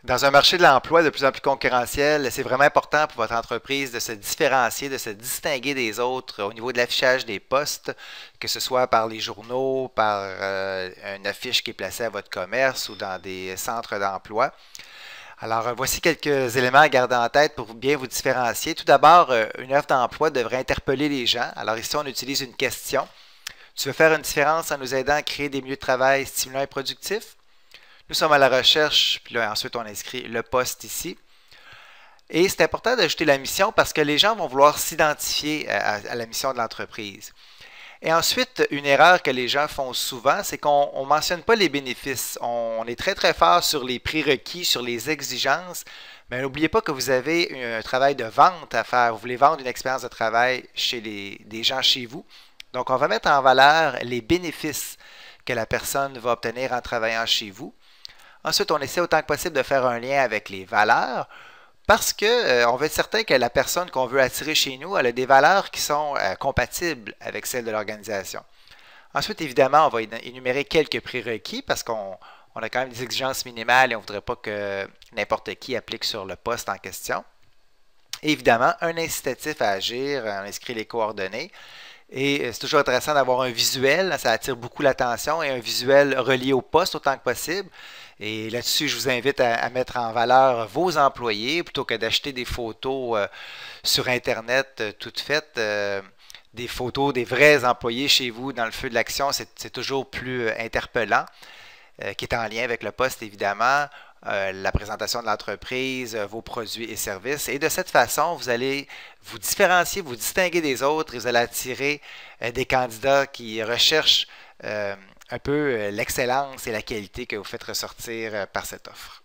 Dans un marché de l'emploi de plus en plus concurrentiel, c'est vraiment important pour votre entreprise de se différencier, de se distinguer des autres au niveau de l'affichage des postes, que ce soit par les journaux, par une affiche qui est placée à votre commerce ou dans des centres d'emploi. Alors, voici quelques éléments à garder en tête pour bien vous différencier. Tout d'abord, une offre d'emploi devrait interpeller les gens. Alors ici, on utilise une question. Tu veux faire une différence en nous aidant à créer des milieux de travail stimulants et productifs? Nous sommes à la recherche, puis là, ensuite, on inscrit le poste ici. Et c'est important d'ajouter la mission parce que les gens vont vouloir s'identifier à la mission de l'entreprise. Et ensuite, une erreur que les gens font souvent, c'est qu'on ne mentionne pas les bénéfices. On est très, très fort sur les prérequis, sur les exigences, mais n'oubliez pas que vous avez un travail de vente à faire. Vous voulez vendre une expérience de travail chez des gens chez vous. Donc, on va mettre en valeur les bénéfices que la personne va obtenir en travaillant chez vous. Ensuite, on essaie autant que possible de faire un lien avec les valeurs parce qu'on veut être certain que la personne qu'on veut attirer chez nous, elle a des valeurs qui sont compatibles avec celles de l'organisation. Ensuite, évidemment, on va énumérer quelques prérequis parce qu'on a quand même des exigences minimales et on ne voudrait pas que n'importe qui applique sur le poste en question. Et évidemment, un incitatif à agir, on inscrit les coordonnées. Et c'est toujours intéressant d'avoir un visuel, ça attire beaucoup l'attention et un visuel relié au poste autant que possible. Et là-dessus, je vous invite à mettre en valeur vos employés plutôt que d'acheter des photos sur Internet toutes faites. Des photos des vrais employés chez vous dans le feu de l'action, c'est toujours plus interpellant, qui est en lien avec le poste évidemment. La présentation de l'entreprise, vos produits et services. Et de cette façon, vous allez vous différencier, vous distinguer des autres et vous allez attirer des candidats qui recherchent un peu l'excellence et la qualité que vous faites ressortir par cette offre.